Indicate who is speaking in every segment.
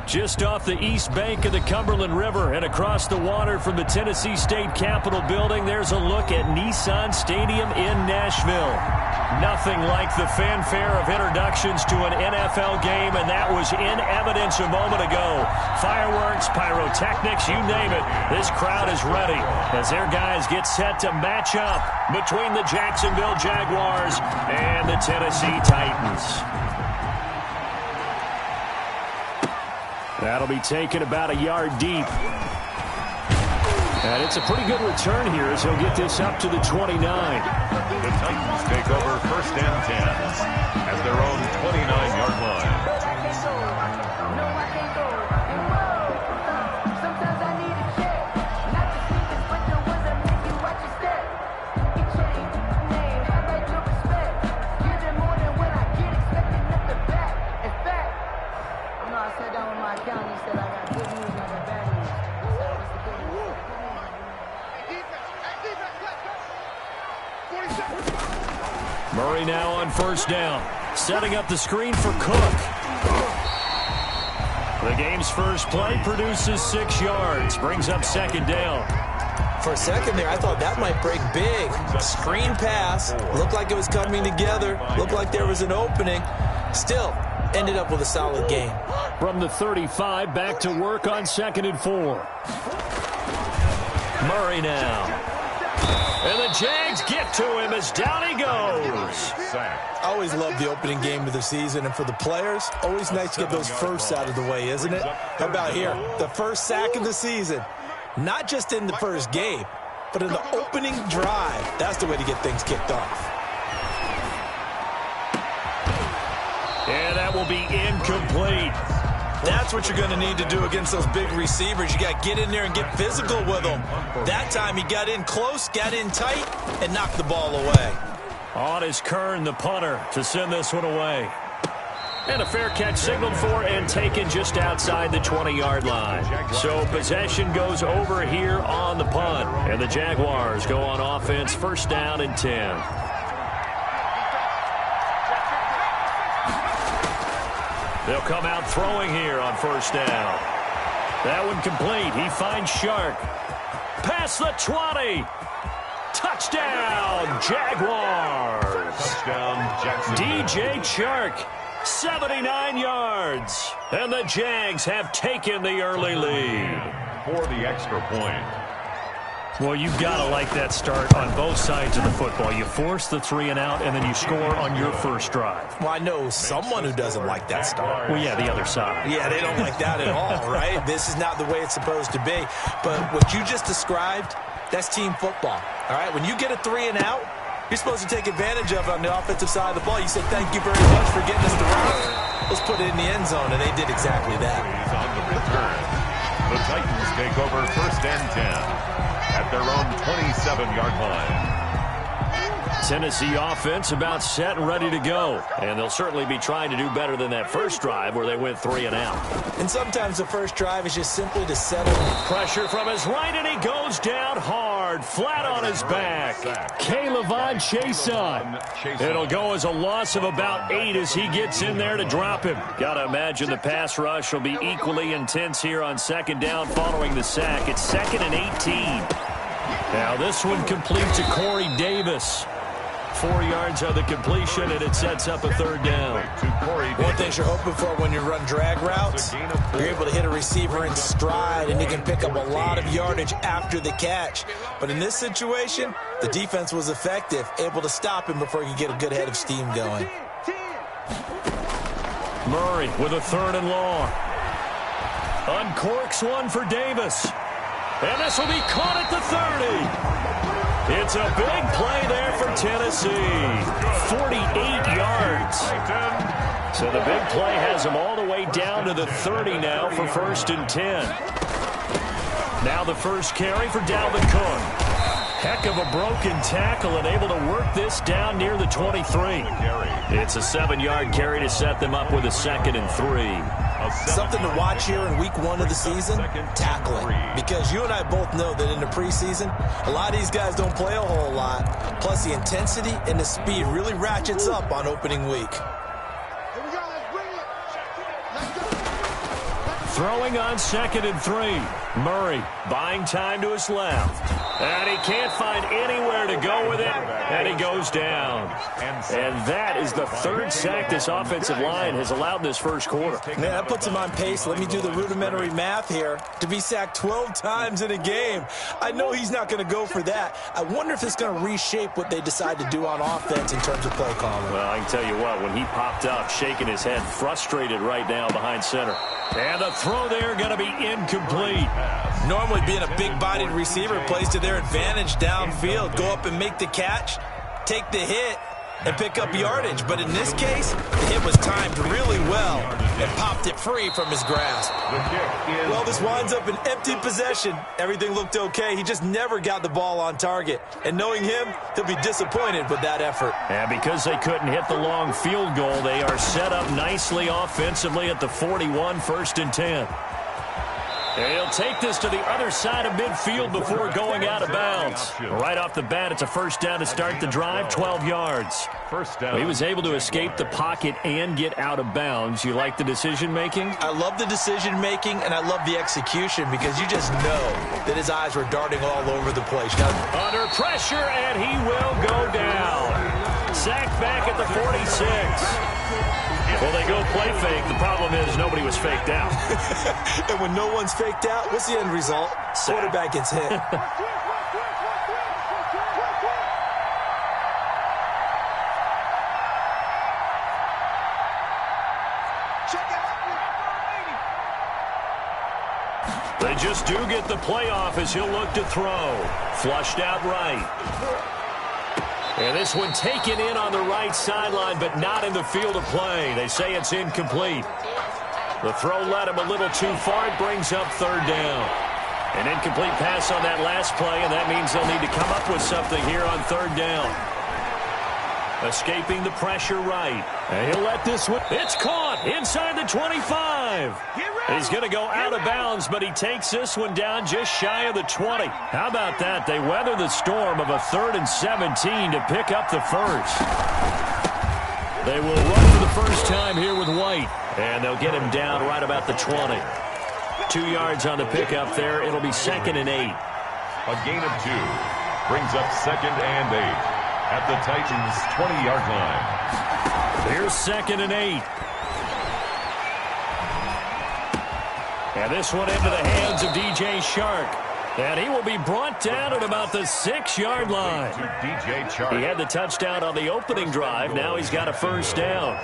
Speaker 1: Just off the east bank of the Cumberland River and across the water from the Tennessee State Capitol building, there's a look at Nissan Stadium in Nashville. Nothing like the fanfare of introductions to an NFL game, and that was in evidence a moment ago. Fireworks, pyrotechnics, you name it. This crowd is ready as their guys get set to match up between the Jacksonville Jaguars and the Tennessee Titans. That'll be taken about a yard deep. And it's a pretty good return here as he'll get this up to the 29.
Speaker 2: The Titans take over 1st and 10 at their own 29-yard line.
Speaker 1: Murray now on 1st down, setting up the screen for Cook. The game's first play produces 6 yards, brings up 2nd down.
Speaker 3: For a second there, I thought that might break big. Screen pass, looked like it was coming together, looked like there was an opening. Still, ended up with a solid game.
Speaker 1: From the 35, back to work on 2nd and 4. Murray now. And the Jags get to him as down he goes.
Speaker 3: I always love the opening game of the season, and for the players, always nice to get those firsts out of the way, isn't it? How about here? The first sack of the season. Not just in the first game, but in the opening drive. That's the way to get things kicked off.
Speaker 1: And that will be incomplete.
Speaker 3: That's what you're going to need to do against those big receivers. You got to get in there and get physical with them. That time he got in close, got in tight, and knocked the ball away.
Speaker 1: On is Kern, the punter, to send this one away. And a fair catch signaled for and taken just outside the 20-yard line. So possession goes over here on the punt. And the Jaguars go on offense, 1st down and 10. They'll come out throwing here on 1st down. That one complete. He finds Shark. Past the 20. Touchdown, Jaguars.
Speaker 2: Touchdown, Jacksonville.
Speaker 1: DJ Chark, 79 yards. And the Jags have taken the early lead.
Speaker 2: For the extra point.
Speaker 1: Well, you've got to like that start on both sides of the football. You force the 3 and out, and then you score on your first drive.
Speaker 3: Well, I know someone who doesn't like that start.
Speaker 1: Well, yeah, the other side.
Speaker 3: Yeah, they don't like that at all, right? This is not the way it's supposed to be. But what you just described, that's team football, all right? When you get a 3 and out, you're supposed to take advantage of it on the offensive side of the ball. You say, thank you very much for getting us the route. Let's put it in the end zone, and they did exactly that.
Speaker 2: On the return, the Titans take over 1st and 10 at their own 27-yard line.
Speaker 1: Tennessee offense about set and ready to go. And they'll certainly be trying to do better than that first drive where they went 3 and out.
Speaker 3: And sometimes the first drive is just simply to settle.
Speaker 1: Pressure from his right, and he goes down hard, flat on his back. K'Lavon Chason. It'll go as a loss of about 8 as he gets in there to drop him. Got to imagine the pass rush will be equally intense here on 2nd down following the sack. It's 2nd and 18. Now this one complete to Corey Davis. 4 yards on the completion, and it sets up a 3rd down.
Speaker 3: One thing you're hoping for when you run drag routes, you're able to hit a receiver in stride, and he can pick up a lot of yardage after the catch. But in this situation, the defense was effective, able to stop him before he could get a good head of steam going.
Speaker 1: Murray with a 3rd and long. Uncorks one for Davis. And this will be caught at the 30. It's a big play there for Tennessee. 48 yards. So the big play has them all the way down to the 30 now for 1st and 10. Now the first carry for Dalvin Cook. Heck of a broken tackle and able to work this down near the 23. It's a 7-yard carry to set them up with a 2nd and 3.
Speaker 3: Something to watch here in week 1 of the season, tackling. Because you and I both know that in the preseason, a lot of these guys don't play a whole lot. Plus the intensity and the speed really ratchets up on opening week.
Speaker 1: Throwing on 2nd and 3. Murray buying time to his left. And he can't find anywhere to go with it. And he goes down. And that is the 3rd sack this offensive line has allowed this first quarter.
Speaker 3: Man, that puts him on pace. Let me do the rudimentary math here. To be sacked 12 times in a game. I know he's not going to go for that. I wonder if it's going to reshape what they decide to do on offense in terms of play calling.
Speaker 1: Well, I can tell you what, when he popped up, shaking his head, frustrated right now behind center. And the throw there going to be incomplete.
Speaker 3: Normally being a big-bodied receiver plays to their advantage downfield. Go up and make the catch, take the hit, and pick up yardage. But in this case, the hit was timed really well and popped it free from his grasp. Well, this winds up an empty possession. Everything looked okay. He just never got the ball on target. And knowing him, he'll be disappointed with that effort.
Speaker 1: And because they couldn't hit the long field goal, they are set up nicely offensively at the 41, 1st and 10. And he'll take this to the other side of midfield before going out of bounds. Right off the bat, it's a 1st down to start the drive, 12 yards. He was able to escape the pocket and get out of bounds. You like the decision-making?
Speaker 3: I love the decision-making, and I love the execution because you just know that his eyes were darting all over the place.
Speaker 1: Under pressure, and he will go down. Sacked back at the 46. Well, they go play fake. The problem is nobody was faked out.
Speaker 3: And when no one's faked out, what's the end result? Quarterback gets hit.
Speaker 1: They just do get the playoff as he'll look to throw. Flushed out right. And this one taken in on the right sideline, but not in the field of play. They say it's incomplete. The throw led him a little too far. It brings up 3rd down. An incomplete pass on that last play, and that means they'll need to come up with something here on 3rd down. Escaping the pressure right. And he'll let this one. It's caught inside the 25. He's going to go out of bounds, but he takes this one down just shy of the 20. How about that? They weather the storm of a 3rd and 17 to pick up the 1st. They will run for the first time here with White, and they'll get him down right about the 20. 2 yards on the pickup there. It'll be 2nd and 8.
Speaker 2: A gain of 2 brings up 2nd and 8 at the Titans' 20-yard line.
Speaker 1: Here's 2nd and 8. And this one into the hands of DJ Shark. And he will be brought down at about the 6-yard line. He had the touchdown on the opening drive. Now he's got a 1st down.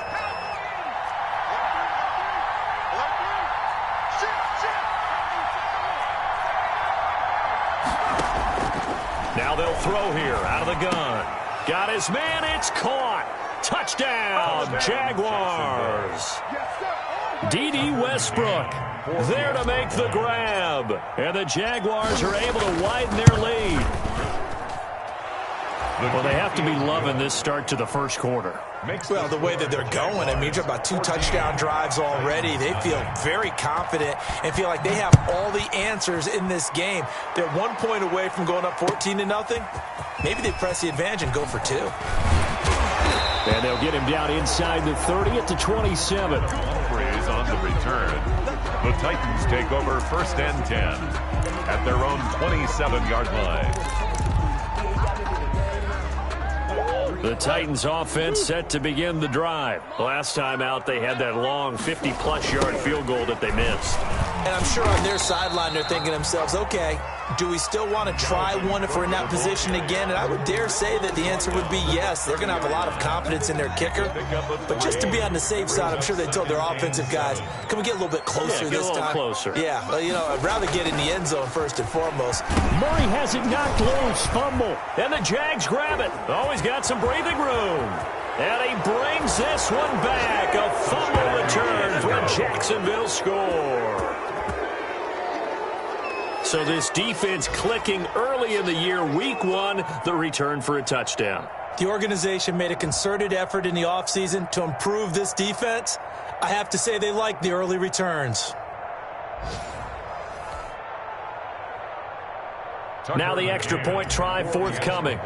Speaker 1: Now they'll throw here out of the gun. Got his man. It's caught. Touchdown, Jaguars. D.D. Westbrook there to make the grab. And the Jaguars are able to widen their lead. Well, they have to be loving this start to the first quarter.
Speaker 3: Well, the way that they're going, I mean, you're about 2 touchdown drives already. They feel very confident and feel like they have all the answers in this game. They're 1 point away from going up 14-0. Maybe they press the advantage and go for 2.
Speaker 1: And they'll get him down inside the 30 at the 27.
Speaker 2: Humphreys on the return. The Titans take over 1st and 10 at their own 27-yard line.
Speaker 1: The Titans offense set to begin the drive. Last time out, they had that long 50-plus yard field goal that they missed.
Speaker 3: And I'm sure on their sideline, they're thinking to themselves, okay, do we still want to try one if we're in that position again? And I would dare say that the answer would be yes. They're going to have a lot of confidence in their kicker. But just to be on the safe side, I'm sure they told their offensive guys, can we get a little bit closer this time?
Speaker 1: Closer.
Speaker 3: Yeah, well, you know, I'd rather get in the end zone first and foremost.
Speaker 1: Murray has it knocked loose, fumble. And the Jags grab it. Oh, he's got some breathing room. And he brings this one back. A fumble return for a Jacksonville score. So this defense clicking early in the year. Week 1, the return for a touchdown.
Speaker 3: The organization made a concerted effort in the offseason to improve this defense. I have to say they like the early returns.
Speaker 1: Now the extra point try forthcoming.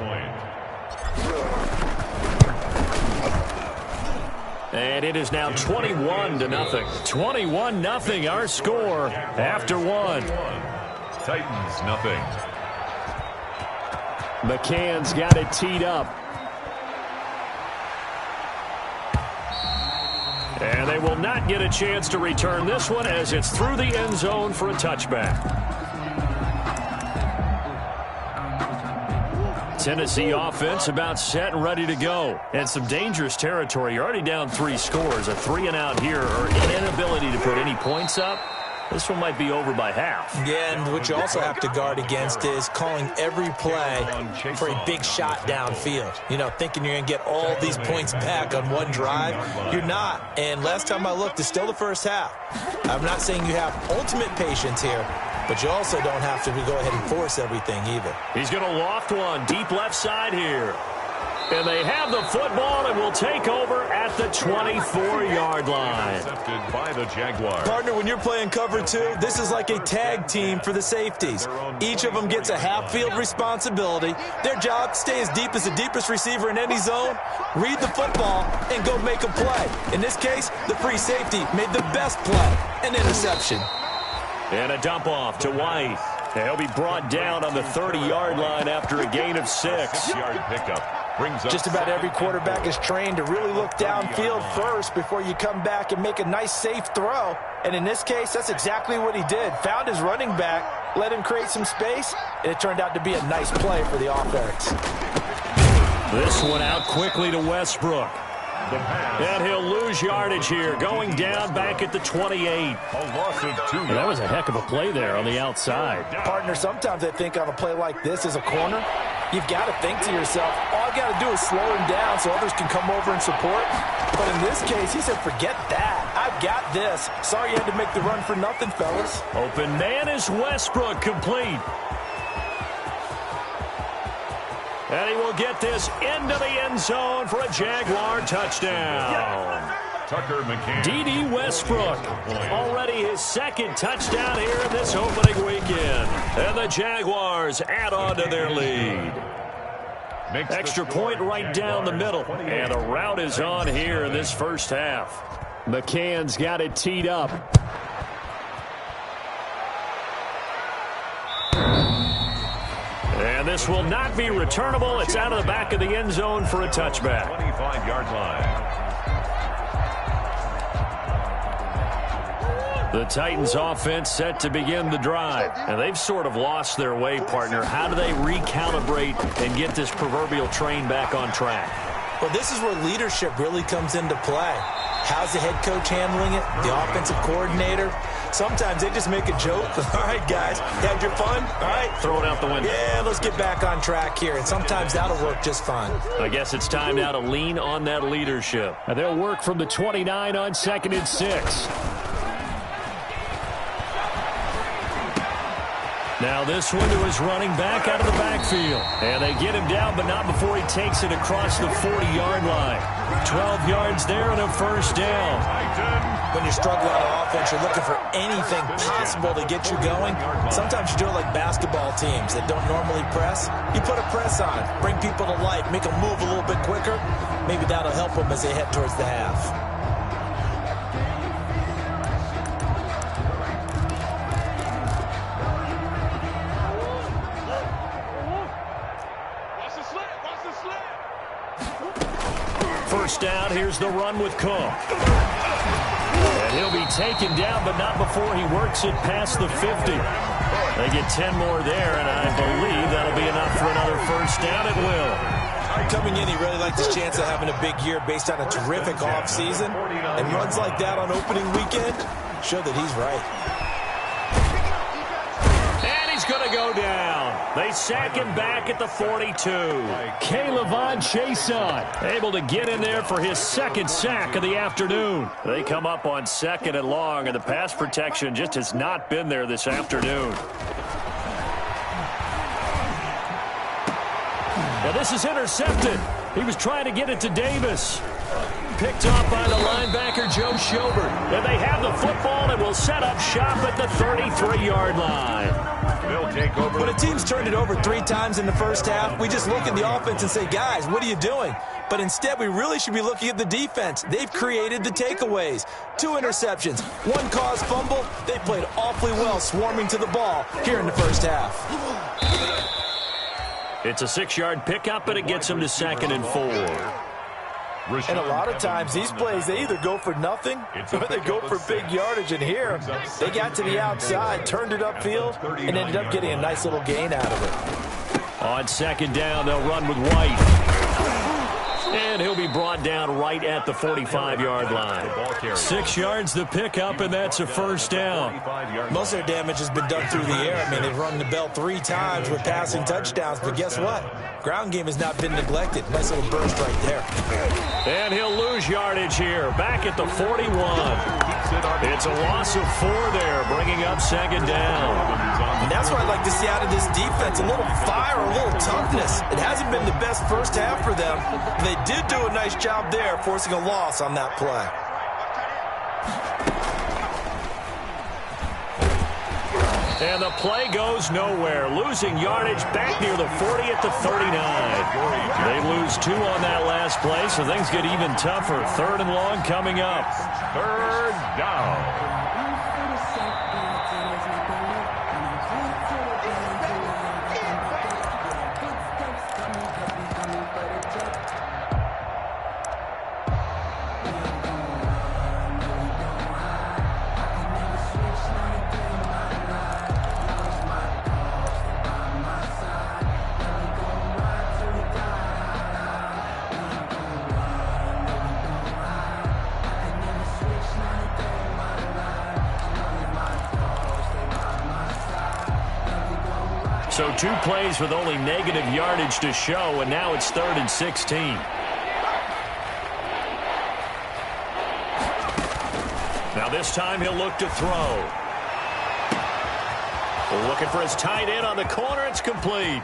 Speaker 1: And it is now 21-0. 21-0 our score after one.
Speaker 2: Titans nothing.
Speaker 1: McCann's got it teed up. And they will not get a chance to return this one as it's through the end zone for a touchback. Tennessee offense about set and ready to go. And some dangerous territory. You're already down 3 scores. A 3-and-out here or an inability to put any points up. This one might be over by half.
Speaker 3: Yeah, and what you also have to guard against is calling every play for a big shot downfield. You know, thinking you're going to get all these points back on one drive. You're not. And last time I looked, it's still the first half. I'm not saying you have ultimate patience here, but you also don't have to go ahead and force everything either.
Speaker 1: He's going to loft one deep left side here. And they have the football and will take over at the 24-yard line.
Speaker 2: Intercepted by the Jaguars.
Speaker 3: Partner, when you're playing cover 2, this is like a tag team for the safeties. Each of them gets a half-field responsibility. Their job, stay as deep as the deepest receiver in any zone, read the football, and go make a play. In this case, the free safety made the best play, an interception.
Speaker 1: And a dump off to White. He'll be brought down on the 30-yard line after a gain of 6.
Speaker 2: 6-yard pickup.
Speaker 3: Just about every quarterback is trained to really look downfield first before you come back and make a nice, safe throw. And in this case, that's exactly what he did. Found his running back, let him create some space, and it turned out to be a nice play for the offense.
Speaker 1: This one out quickly to Westbrook. And he'll lose yardage here, going down back at the 28.
Speaker 2: A loss of 2 yards.
Speaker 1: That was a heck of a play there on the outside.
Speaker 3: Partner, sometimes I think on a play like this as a corner, you've got to think to yourself, all I've got to do is slow him down so others can come over and support. But in this case, he said, forget that. I've got this. Sorry you had to make the run for nothing, fellas.
Speaker 1: Open man is Westbrook, complete. And he will get this into the end zone for a Jaguar touchdown.
Speaker 2: Tucker McCann.
Speaker 1: D.D. Westbrook, already his second touchdown here in this opening weekend. And the Jaguars add on to their lead. Extra point right down the middle. And the route is on here in this first half. McCann's got it teed up. And this will not be returnable. It's out of the back of the end zone for a touchback.
Speaker 2: 25-yard line.
Speaker 1: The Titans offense set to begin the drive. And they've sort of lost their way, partner. How do they recalibrate and get this proverbial train back on track?
Speaker 3: Well, this is where leadership really comes into play. How's the head coach handling it? The offensive coordinator? Sometimes they just make a joke. All right, guys, you had your fun? All right.
Speaker 1: Throw it out the window.
Speaker 3: Yeah, let's get back on track here. And sometimes that'll work just fine.
Speaker 1: I guess it's time now to lean on that leadership. And they'll work from the 29 on 2nd and 6. Now this one to his running back out of the backfield. And they get him down, but not before he takes it across the 40-yard line. 12 yards there and a first down.
Speaker 3: When you struggle out of offense, you're looking for anything possible to get you going. Sometimes you do it like basketball teams that don't normally press. You put a press on, bring people to life, make them move a little bit quicker. Maybe that'll help them as they head towards the half.
Speaker 1: First down, here's the run with Cook. And he'll be taken down, but not before he works it past the 50. They get 10 more there, and I believe that'll be enough for another first down. It will.
Speaker 3: Coming in, he really liked his chance of having a big year based on a terrific offseason. And runs like that on opening weekend show that he's right.
Speaker 1: And he's going to go down. They sack him back at the 42. K'Lavon Chaisson able to get in there for his second sack of the afternoon. They come up on 2nd and long, and the pass protection just has not been there this afternoon. Now this is intercepted. He was trying to get it to Davis. Picked off by the linebacker, Joe Schobert. And they have the football and will set up shop at the 33-yard line.
Speaker 2: They'll take over.
Speaker 3: When a team's turned it over 3 times in the first half, we just look at the offense and say, guys, what are you doing? But instead, we really should be looking at the defense. They've created the takeaways. 2 interceptions, 1 caused fumble. They played awfully well swarming to the ball here in the first half.
Speaker 1: It's a 6-yard pickup, and it gets them to 2nd and 4.
Speaker 3: And a lot of times, these plays, they either go for nothing or they go for big yardage. And here, they got to the outside, turned it upfield, and ended up getting a nice little gain out of it.
Speaker 1: On 2nd down, they'll run with White. And he'll be brought down right at the 45-yard line. 6 yards the pickup, and that's a 1st down.
Speaker 3: Most of their damage has been done through the air. I mean, they've rung the bell 3 times with passing touchdowns, but guess what? Ground game has not been neglected. Nice little burst right there.
Speaker 1: And he'll lose yardage here, back at the 41. It's a loss of 4 there, bringing up 2nd down.
Speaker 3: And that's what I'd like to see out of this defense, a little fire, a little toughness. It hasn't been the best first half for them. They did do a nice job there, forcing a loss on that play.
Speaker 1: And the play goes nowhere, losing yardage back near the 40 at the 39. They lose 2 on that last play, so things get even tougher. 3rd and long coming up.
Speaker 2: 3rd down.
Speaker 1: So 2 plays with only negative yardage to show, and now it's 3rd and 16. Now this time he'll look to throw. Looking for his tight end on the corner. It's complete.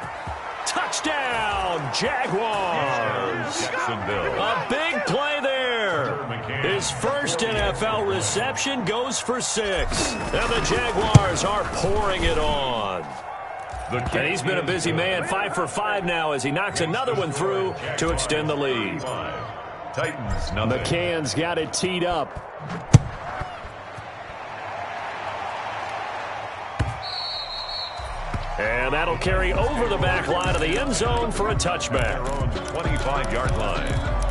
Speaker 1: Touchdown, Jaguars.
Speaker 2: Jacksonville.
Speaker 1: A big play there. His first NFL reception goes for 6. And the Jaguars are pouring it on. And he's been a busy man, 5 for 5 now as he knocks another one through to extend the lead.
Speaker 2: Titans, nothing.
Speaker 1: McCann's got it teed up. And that'll carry over the back line of the end zone for a touchback.
Speaker 2: 25-yard line.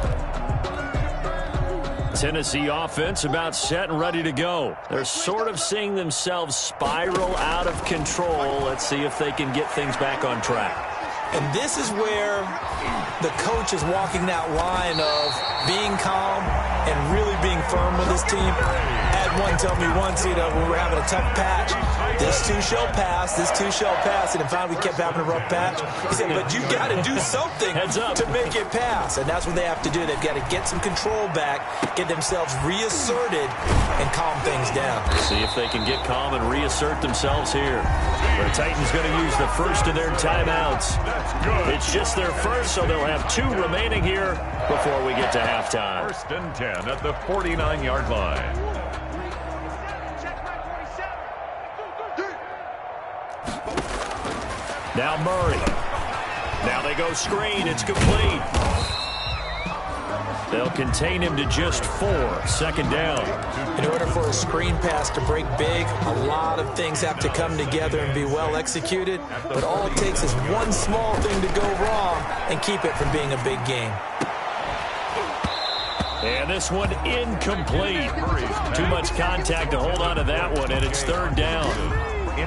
Speaker 1: Tennessee offense about set and ready to go. They're sort of seeing themselves spiral out of control. Let's see if they can get things back on track.
Speaker 3: And this is where the coach is walking that line of being calm and really being firm with his team. I had one tell me once, when we were having a tough patch, this too shall pass, this too shall pass. And finally we kept having a rough patch. He said, but you got to do something to make it pass. And that's what they have to do. They've got to get some control back, get themselves reasserted, and calm things down.
Speaker 1: See if they can get calm and reassert themselves here. The Titans going to use the first of their timeouts. It's just their first, so they'll have 2 remaining here before we get to halftime.
Speaker 2: 1st and 10 at the 49-yard line.
Speaker 1: Now Murray. Now they go screen. It's complete. They'll contain him to just 4. 2nd down.
Speaker 3: In order for a screen pass to break big, a lot of things have to come together and be well executed. But all it takes is one small thing to go wrong and keep it from being a big game.
Speaker 1: And this one incomplete. Too much contact to hold on to that one, and it's 3rd down.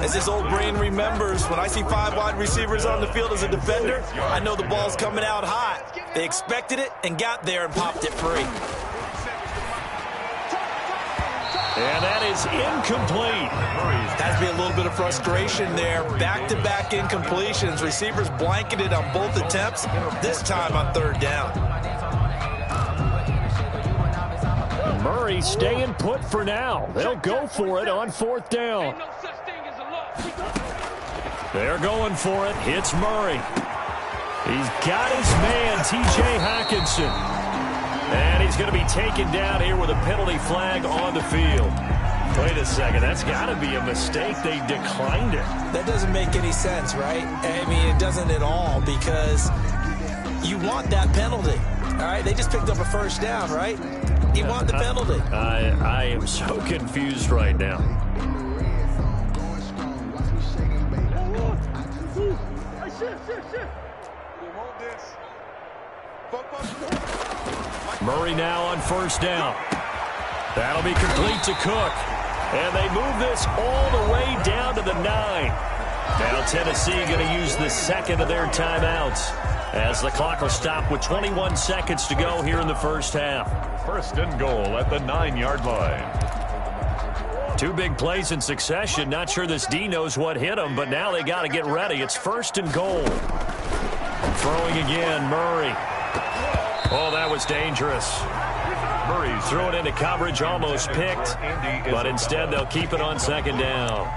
Speaker 3: As this old brain remembers, when I see 5 wide receivers on the field as a defender, I know the ball's coming out hot. They expected it and got there and popped it free.
Speaker 1: And that is incomplete.
Speaker 3: Has to be a little bit of frustration there. Back-to-back incompletions. Receivers blanketed on both attempts, this time on 3rd down.
Speaker 1: Murray staying put for now. They'll go for it on 4th down. They're going for it. It's Murray. He's got his man, T.J. Hockenson. And he's going to be taken down here with a penalty flag on the field. Wait a second. That's got to be a mistake. They declined it.
Speaker 3: That doesn't make any sense, right? I mean, it doesn't at all, because you want that penalty. All right, they just picked up a first down, right? He wanted the penalty.
Speaker 1: I am so confused right now. Murray now on first down. That'll be complete to Cook. And they move this all the way down to the 9. Now Tennessee going to use the second of their timeouts as the clock will stop with 21 seconds to go here in the first half.
Speaker 2: First and goal at the 9-yard line.
Speaker 1: 2 big plays in succession. Not sure this D knows what hit him, but now they got to get ready. It's first and goal. Throwing again, Murray. Oh, that was dangerous.
Speaker 2: Murray
Speaker 1: threw it into coverage, almost picked, but instead they'll keep it on second down.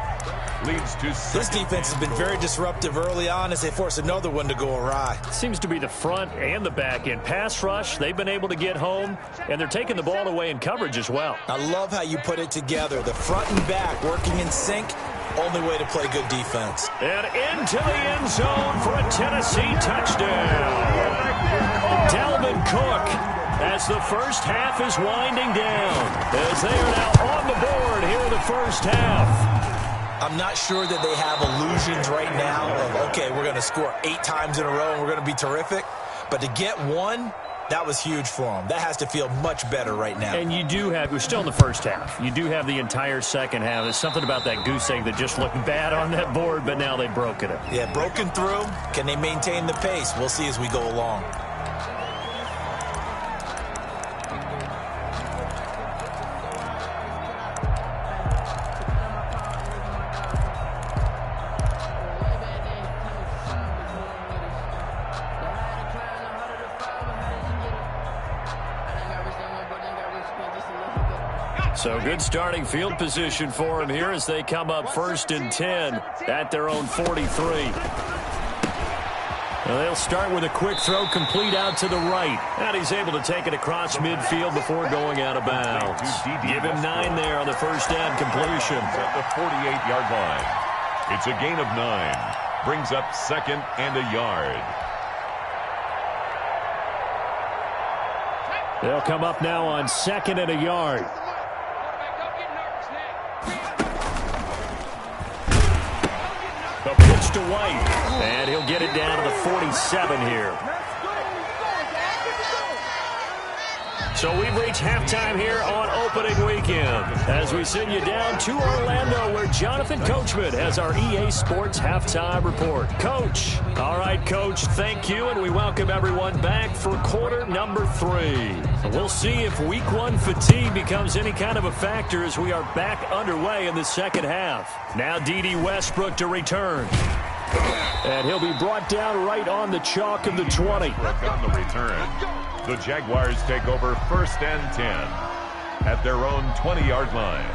Speaker 2: Leads to
Speaker 3: this defense has been very disruptive early on as they force another one to go awry.
Speaker 1: Seems to be the front and the back end. Pass rush, they've been able to get home, and they're taking the ball away in coverage as well.
Speaker 3: I love how you put it together. The front and back working in sync. Only way to play good defense.
Speaker 1: And into the end zone for a Tennessee touchdown. Dalvin Cook as the first half is winding down. As they are now on the board here in the first half.
Speaker 3: I'm not sure that they have illusions right now of, okay, we're going to score 8 times in a row and we're going to be terrific. But to get one, that was huge for them. That has to feel much better right now.
Speaker 1: And you do have, we're still in the first half. You do have the entire second half. There's something about that goose egg that just looked bad on that board, but now they've broken it.
Speaker 3: Yeah, broken through. Can they maintain the pace? We'll see as we go along.
Speaker 1: So good starting field position for him here as they come up first and 10 at their own 43. Well, they'll start with a quick throw complete out to the right. And he's able to take it across midfield before going out of bounds. Give him 9 there on the first down completion.
Speaker 2: At the 48-yard line. It's a gain of 9. Brings up second and a yard.
Speaker 1: They'll come up now on second and a yard. The pitch to White, and he'll get it down to the 47 here. So we've reached halftime here on opening weekend as we send you down to Orlando where Jonathan Coachman has our EA Sports halftime report. Coach. All right, Coach, thank you, and we welcome everyone back for quarter number 3. We'll see if week 1 fatigue becomes any kind of a factor as we are back underway in the second half. Now D.D. Westbrook to return. And he'll be brought down right on the chalk of the 20.
Speaker 2: On the return. The Jaguars take over first and 10 at their own 20-yard line.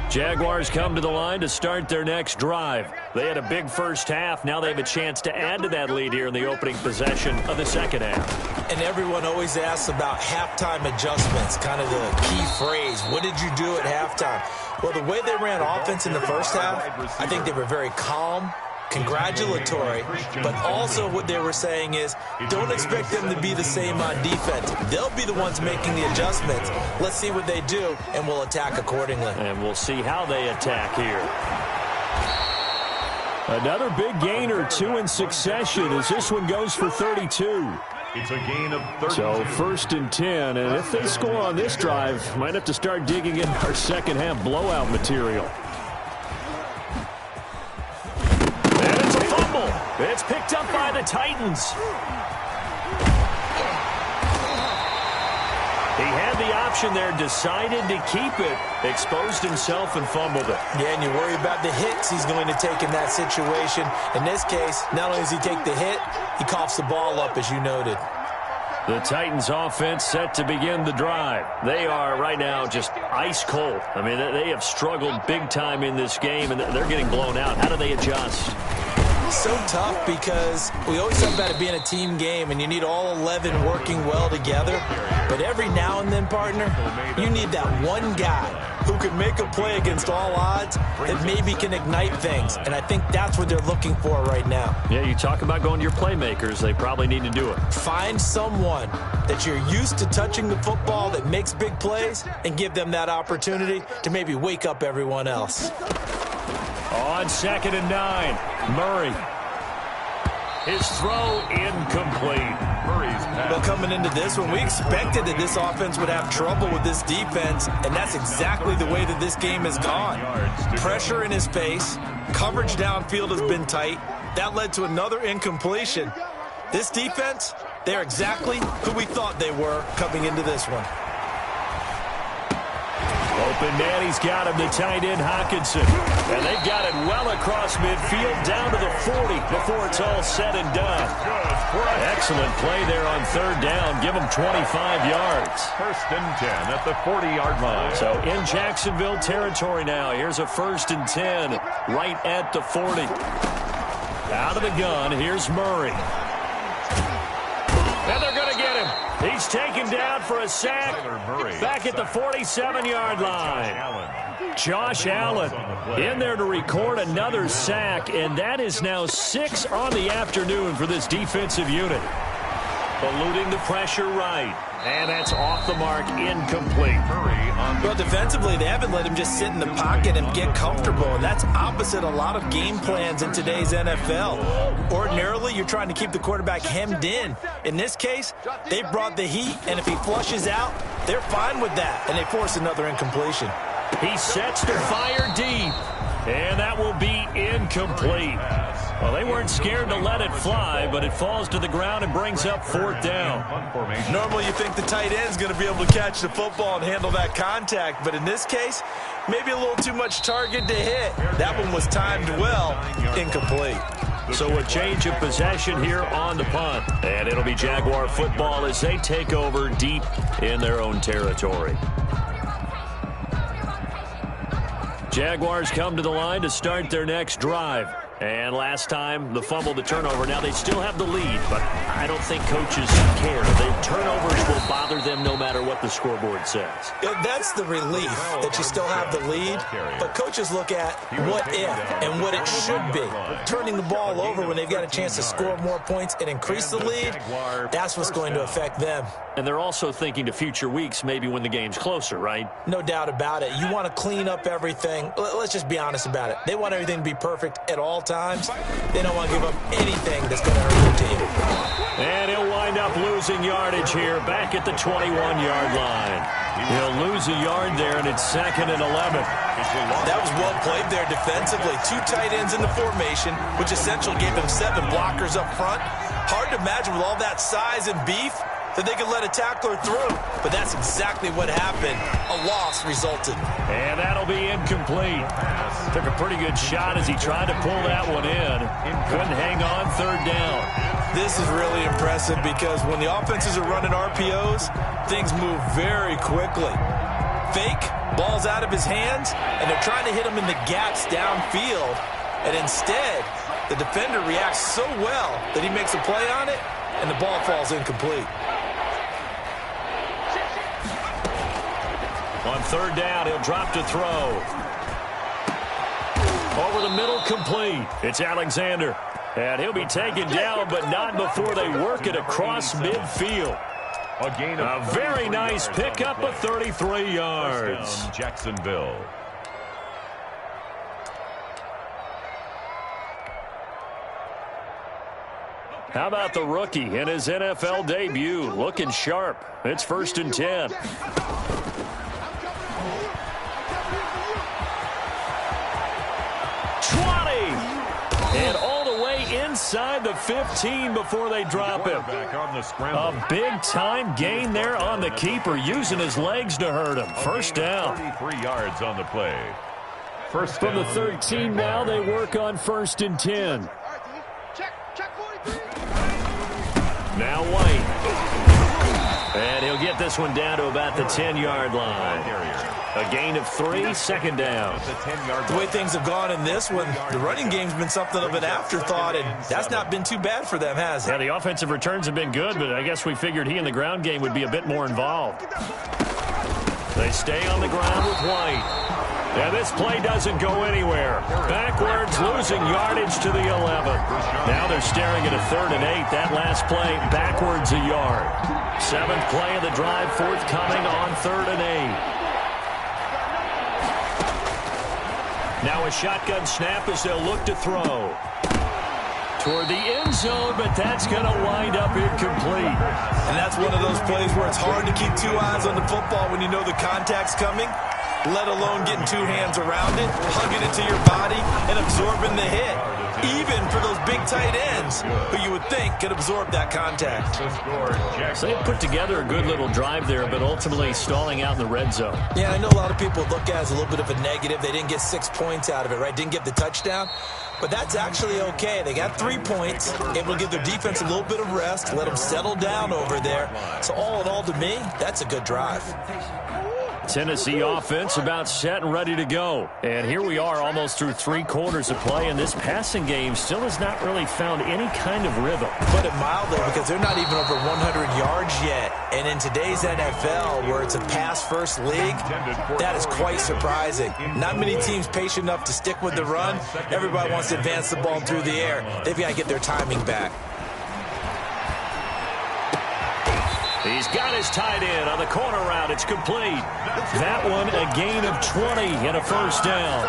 Speaker 1: Jaguars come to the line to start their next drive. They had a big first half. Now they have a chance to add to that lead here in the opening possession of the second half.
Speaker 3: And everyone always asks about halftime adjustments, kind of the key phrase. What did you do at halftime? Well, the way they ran offense in the first half, I think they were very calm, congratulatory, but also what they were saying is don't expect them to be the same on defense. They'll be the ones making the adjustments. Let's see what they do, and we'll attack accordingly.
Speaker 1: And we'll see how they attack here. Another big gain or 2 in succession as this one goes for 32.
Speaker 2: It's a gain of 32.
Speaker 1: So first and 10, and if they score on this drive, might have to start digging in our second half blowout material. It's picked up by the Titans. He had the option there, decided to keep it, exposed himself and fumbled it.
Speaker 3: Yeah, and you worry about the hits he's going to take in that situation. In this case, not only does he take the hit, he coughs the ball up, as you noted.
Speaker 1: The Titans offense set to begin the drive. They are right now just ice cold. I mean, they have struggled big time in this game, and they're getting blown out. How do they adjust?
Speaker 3: So tough because we always talk about it being a team game and you need all 11 working well together. But every now and then, partner, you need that one guy who can make a play against all odds that maybe can ignite things. And I think that's what they're looking for right now.
Speaker 1: Yeah, you talk about going to your playmakers. They probably need to do it.
Speaker 3: Find someone that you're used to touching the football that makes big plays and give them that opportunity to maybe wake up everyone else.
Speaker 1: On 2nd and 9, Murray. His throw incomplete.
Speaker 2: Murray's pass.
Speaker 3: Well, coming into this one, we expected that this offense would have trouble with this defense, and that's exactly the way that this game has gone. Pressure in his face, coverage downfield has been tight. That led to another incompletion. This defense, they're exactly who we thought they were coming into this one.
Speaker 1: Open man, he's got him, the tight end Hockenson. And they've got it well across midfield, down to the 40 before it's all said and done. Excellent play there on 3rd down. Give them 25 yards.
Speaker 2: 1st and 10 at the 40-yard line.
Speaker 1: So in Jacksonville territory now. Here's a 1st and 10 right at the 40. Out of the gun, here's Murray. And they're going to get him. He's taken down for a sack back at the 47-yard line. Josh Allen in there to record another sack, and that is now 6 on the afternoon for this defensive unit. Eluding the pressure right, and that's off the mark, incomplete.
Speaker 3: Well, defensively, they haven't let him just sit in the pocket and get comfortable, and that's opposite a lot of game plans in today's NFL. Ordinarily, you're trying to keep the quarterback hemmed in. In this case, they brought the heat, and if he flushes out, they're fine with that, and they force another incompletion.
Speaker 1: He sets to fire deep, and that will be incomplete. Well, they weren't scared to let it fly, but it falls to the ground and brings up 4th down.
Speaker 3: Normally you think the tight end's going to be able to catch the football and handle that contact, but in this case, maybe a little too much target to hit. That one was timed well, incomplete.
Speaker 1: So a change of possession here on the punt, and it'll be Jaguar football as they take over deep in their own territory. Jaguars come to the line to start their next drive. And last time, the fumble, the turnover. Now they still have the lead, but I don't think coaches care. The turnovers will bother them no matter what the scoreboard says.
Speaker 3: That's the relief that you still have the lead, but coaches look at what if and what it should be. Turning the ball over when they've got a chance to score more points and increase the lead, that's what's going to affect them.
Speaker 1: And they're also thinking to future weeks, maybe when the game's closer, right?
Speaker 3: No doubt about it. You want to clean up everything. Let's just be honest about it. They want everything to be perfect at all times. They don't want to give up anything that's going to hurt their team.
Speaker 1: And he'll wind up losing yardage here back at the 21-yard line. He'll lose a yard there, and it's 2nd and 11.
Speaker 3: That was well played there defensively. 2 tight ends in the formation, which essentially gave them 7 blockers up front. Hard to imagine with all that size and beef that they could let a tackler through. But that's exactly what happened. A loss resulted.
Speaker 1: And that'll be incomplete. Took a pretty good shot as he tried to pull that one in. Couldn't hang on 3rd down.
Speaker 3: This is really impressive because when the offenses are running RPOs, things move very quickly. Fake, ball's out of his hands, and they're trying to hit him in the gaps downfield. And instead, the defender reacts so well that he makes a play on it, and the ball falls incomplete.
Speaker 1: On 3rd down, he'll drop to throw. Over the middle, complete. It's Alexander. And he'll be taken down, but not before they work it across midfield. A very nice pickup of 33 yards.
Speaker 2: Jacksonville.
Speaker 1: How about the rookie in his NFL debut? Looking sharp. It's 1st and 10. And all the way inside the 15 before they drop him. A big-time gain there on the keeper, using his legs to hurt him. 1st down.
Speaker 2: 33 yards on the play.
Speaker 1: From the 13 now, they work on 1st and 10. Now White. And he'll get this one down to about the 10-yard line. A gain of 3, second down.
Speaker 3: The way things have gone in this one, the running game's been something of an afterthought, and that's not been too bad for them, has it?
Speaker 1: Yeah, the offensive returns have been good, but I guess we figured he in the ground game would be a bit more involved. They stay on the ground with White. And this play doesn't go anywhere. Backwards, losing yardage to the 11. Now they're staring at a 3rd and 8. That last play, backwards a yard. 7th play of the drive, forthcoming on 3rd and 8. Now a shotgun snap as they'll look to throw. Toward the end zone, but that's going to wind up incomplete.
Speaker 3: And that's one of those plays where it's hard to keep 2 eyes on the football when you know the contact's coming, let alone getting 2 hands around it, hugging it to your body, and absorbing the hit. Even for those big tight ends who you would think could absorb that contact.
Speaker 1: So they put together a good little drive there, but ultimately stalling out in the red zone.
Speaker 3: Yeah, I know a lot of people look at it as a little bit of a negative. They didn't get 6 points out of it, right? Didn't get the touchdown. But that's actually okay. They got 3 points, able to give their defense a little bit of rest, let them settle down over there. So all in all, to me, that's a good drive.
Speaker 1: Tennessee offense about set and ready to go. And here we are almost through 3 quarters of play, and this passing game still has not really found any kind of rhythm.
Speaker 3: Put it mildly, because they're not even over 100 yards yet. And in today's NFL, where it's a pass-first league, that is quite surprising. Not many teams patient enough to stick with the run. Everybody wants to advance the ball through the air. They've got to get their timing back.
Speaker 1: He's got his tight end on the corner route. It's complete. That one a gain of 20 and a first down.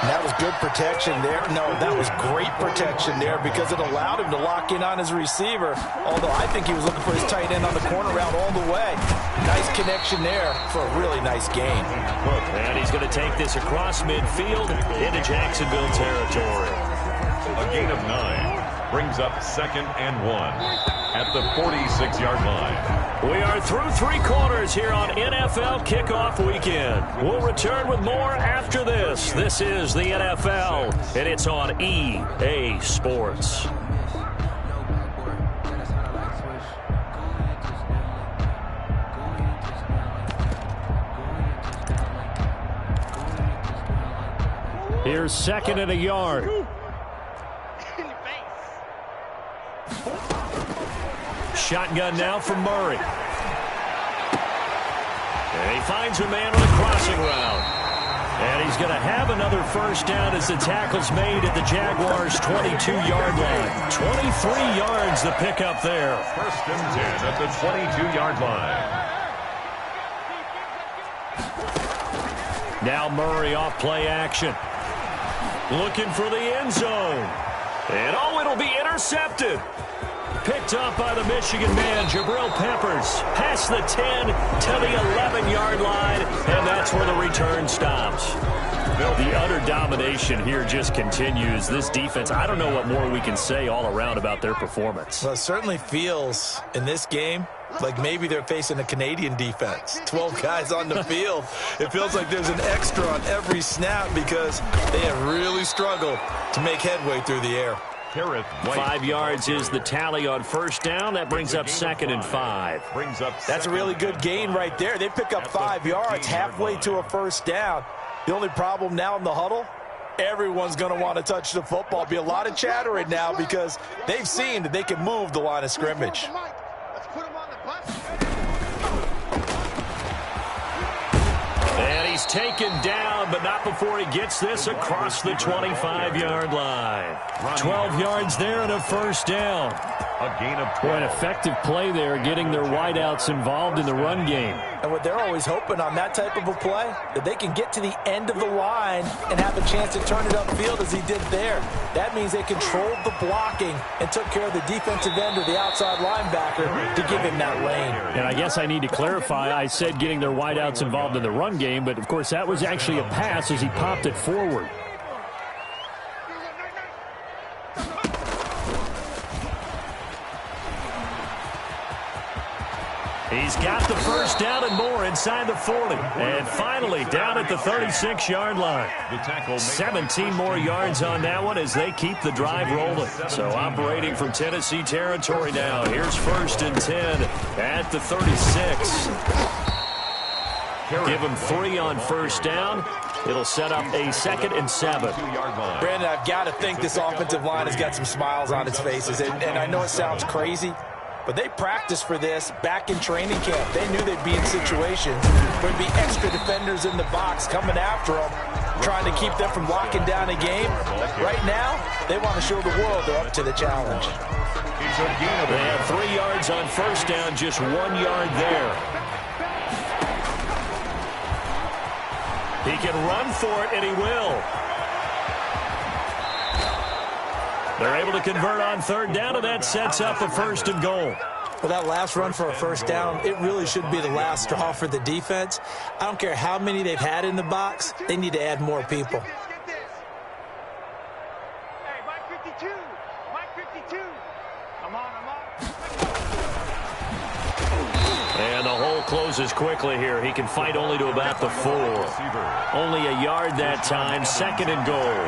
Speaker 3: That was good protection there. No, that was great protection there because it allowed him to lock in on his receiver. Although I think he was looking for his tight end on the corner route all the way. Nice connection there for a really nice gain.
Speaker 1: And he's going to take this across midfield into Jacksonville territory.
Speaker 2: A gain of 9 brings up 2nd and 1. At the 46-yard line.
Speaker 1: We are through 3 quarters here on NFL Kickoff Weekend. We'll return with more after this. This is the NFL, and it's on EA Sports. Here's 2nd and a yard. Shotgun now from Murray. And he finds a man on a crossing route. And he's going to have another first down as the tackle's made at the Jaguars' 22-yard line. 23 yards the pickup there.
Speaker 2: 1st and 10 at the 22-yard line.
Speaker 1: Now Murray off play action. Looking for the end zone. And it'll be intercepted. Picked up by the Michigan man, Jabril Peppers. Past the 10 to the 11-yard line, and that's where the return stops. The utter domination here just continues. This defense, I don't know what more we can say all around about their performance.
Speaker 3: Well, it certainly feels in this game like maybe they're facing a Canadian defense. 12 guys on the field. It feels like there's an extra on every snap because they have really struggled to make headway through the air.
Speaker 1: 5 yards is the tally on first down. That brings up 2nd and 5.
Speaker 3: That's a really good gain right there. They pick up 5 yards halfway to a first down. The only problem now in the huddle, everyone's going to want to touch the football. Be a lot of chattering now because they've seen that they can move the line of scrimmage.
Speaker 1: And he's taken down, but not before he gets this across the 25-yard line. 12 yards there and a first down.
Speaker 2: A gain of 12.
Speaker 1: An effective play there, getting their wideouts involved in the run game.
Speaker 3: And what they're always hoping on that type of a play, that they can get to the end of the line and have a chance to turn it upfield as he did there. That means they controlled the blocking and took care of the defensive end or the outside linebacker to give him that lane.
Speaker 1: And I guess I need to clarify, I said getting their wideouts involved in the run game, but of course that was actually a pass as he popped it forward. He's got the first down and more inside the 40. And finally down at the 36-yard line. 17 more yards on that one as they keep the drive rolling. So operating from Tennessee territory now. Here's 1st and 10 at the 36. Give them 3 on first down. It'll set up a 2nd and 7.
Speaker 3: Brandon, I've got to think this offensive line has got some smiles on its faces. And I know it sounds crazy, but they practiced for this back in training camp. They knew they'd be in situations where there'd be extra defenders in the box coming after them, trying to keep them from locking down a game. Right now, they want to show the world they're up to the challenge.
Speaker 1: They have 3 yards on first down, just 1 yard there. He can run for it, and he will. They're able to convert on 3rd down, and that sets up a 1st and goal.
Speaker 3: Well, that last run for a 1st down, it really should be the last straw for the defense. I don't care how many they've had in the box. They need to add more people.
Speaker 4: Hey, Mike 52. Mike 52. I'm on.
Speaker 1: And the hole closes quickly here. He can fight only to about the 4. Only a yard that time. 2nd and goal.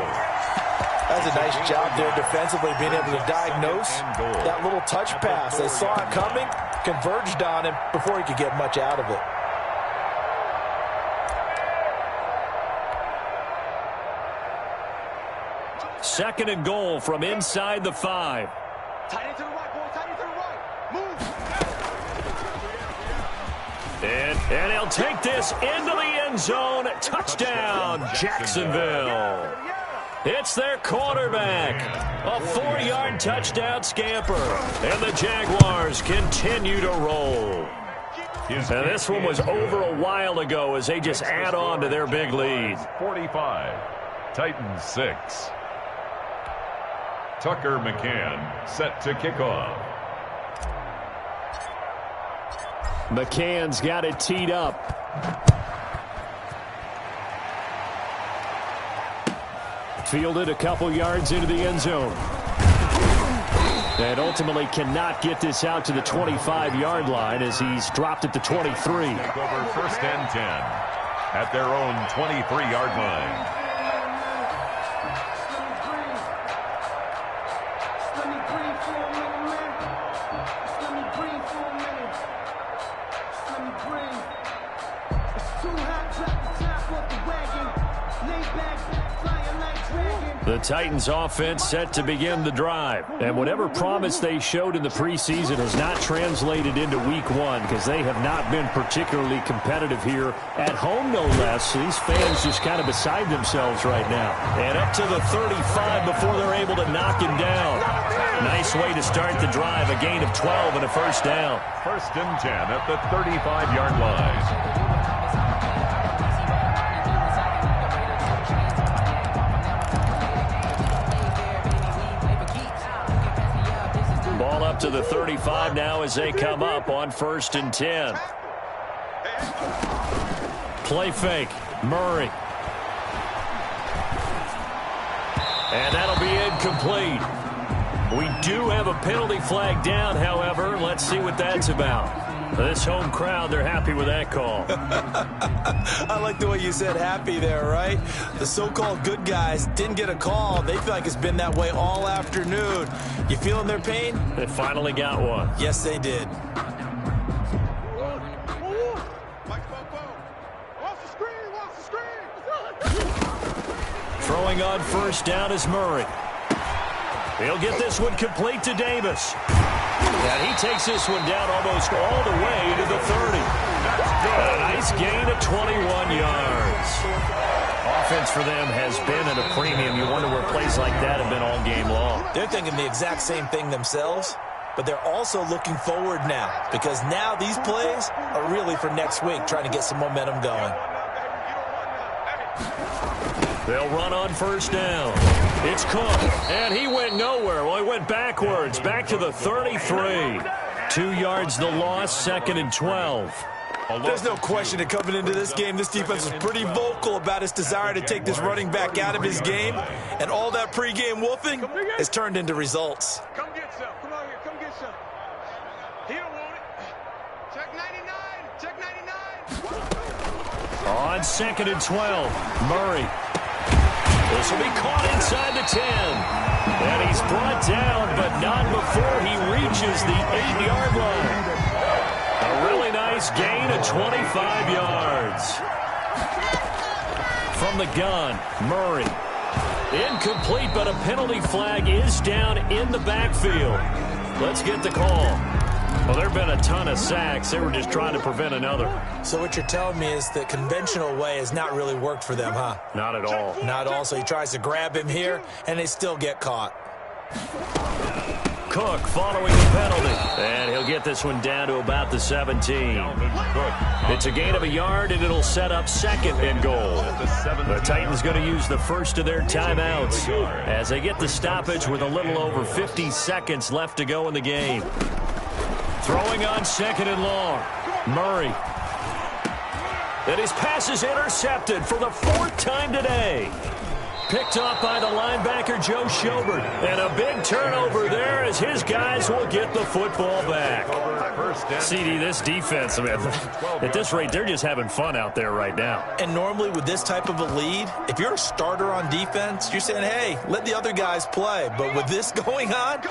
Speaker 3: That's a nice job there defensively, being able to diagnose that little touch pass. They saw it coming, converged on him before he could get much out of it.
Speaker 1: Second and goal from inside the 5.
Speaker 4: Tight end to the right, boy. Tight end to the right. Move.
Speaker 1: And he'll take this into the end zone. Touchdown, Jacksonville. It's their quarterback. A 4-yard touchdown scamper. And the Jaguars continue to roll. And this one was over a while ago as they just add on to their big lead.
Speaker 2: 45. Titans 6. Tucker McCann set to kick off.
Speaker 1: McCann's got it teed up. Fielded a couple yards into the end zone. And ultimately cannot get this out to the 25-yard line as he's dropped at the 23.
Speaker 2: Take over 1st and 10 at their own 23-yard line.
Speaker 1: The Titans offense set to begin the drive. And whatever promise they showed in the preseason has not translated into week 1 because they have not been particularly competitive here at home, no less. These fans just kind of beside themselves right now. And up to the 35 before they're able to knock him down. Nice way to start the drive. A gain of 12 and a 1st down.
Speaker 2: 1st and 10 at the 35-yard line.
Speaker 1: Ball up to the 35 now as they come up on 1st and 10. Play fake. Murray. And that'll be incomplete. We do have a penalty flag down, however. Let's see what that's about. This home crowd, they're happy with that call.
Speaker 3: I like the way you said happy there, right? The so-called good guys didn't get a call. They feel like it's been that way all afternoon. You feeling their pain?
Speaker 1: They finally got one.
Speaker 3: Yes, they did.
Speaker 1: Throwing on 1st down is Murray. He'll get this one complete to Davis. And he takes this one down almost all the way to the 30. A nice gain of 21 yards. Offense for them has been at a premium. You wonder where plays like that have been all game long.
Speaker 3: They're thinking the exact same thing themselves, but they're also looking forward now because now these plays are really for next week, trying to get some momentum going.
Speaker 1: They'll run on 1st down. It's Cook, and he went nowhere. Well, he went backwards, back to the 33. 2 yards the loss, 2nd and 12.
Speaker 3: There's no question that coming into this game, this defense was pretty vocal about its desire to take this running back out of his game, and all that pregame wolfing has turned into results.
Speaker 4: Come get some. Come on here. Come get some. He don't want it. Check 99.
Speaker 1: On 2nd and 12, Murray. This will be caught inside the 10. And he's brought down, but not before he reaches the 8-yard line. A really nice gain of 25 yards. From the gun, Murray. Incomplete, but a penalty flag is down in the backfield. Let's get the call. Well, there have been a ton of sacks. They were just trying to prevent another.
Speaker 3: So what you're telling me is the conventional way has not really worked for them, huh?
Speaker 1: Not at all.
Speaker 3: Not at all. So he tries to grab him here, and they still get caught.
Speaker 1: Cook following the penalty. And he'll get this one down to about the 17. It's a gain of a yard, and it'll set up 2nd and goal. The Titans going to use the first of their timeouts as they get the stoppage with a little over 50 seconds left to go in the game. Throwing on 2nd and long. Murray. And his pass is intercepted for the 4th time today. Picked off by the linebacker, Joe Schobert. And a big turnover there as his guys will get the football back. CD, this defense, man, at this rate, they're just having fun out there right now.
Speaker 3: And normally with this type of a lead, if you're a starter on defense, you're saying, hey, let the other guys play. But with this going on,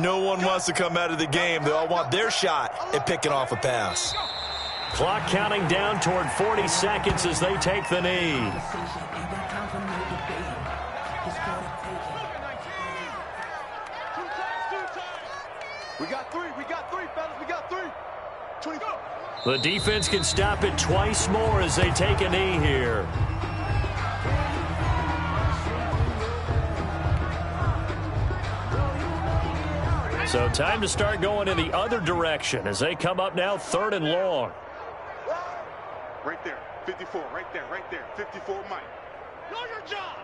Speaker 3: no one wants to come out of the game. They all want their shot at picking off a pass.
Speaker 1: Clock counting down toward 40 seconds as they take the knee.
Speaker 4: We got three, fellas. We got three. 24.
Speaker 1: The defense can stop it twice more as they take a knee here. So time to start going in the other direction as they come up now 3rd and long.
Speaker 4: Right there. 54. Right there. 54, Mike. Know your job.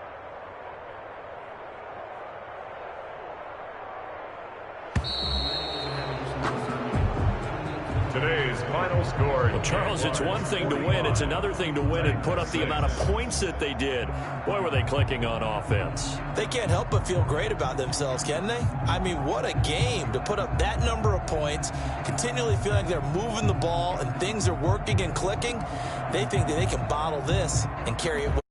Speaker 2: Today's final score.
Speaker 1: Well, Charles, it's one thing to win. It's another thing to win and put up the amount of points that they did. Boy, were they clicking on offense.
Speaker 3: They can't help but feel great about themselves, can they? I mean, what a game to put up that number of points, continually feeling like they're moving the ball and things are working and clicking. They think that they can bottle this and carry it.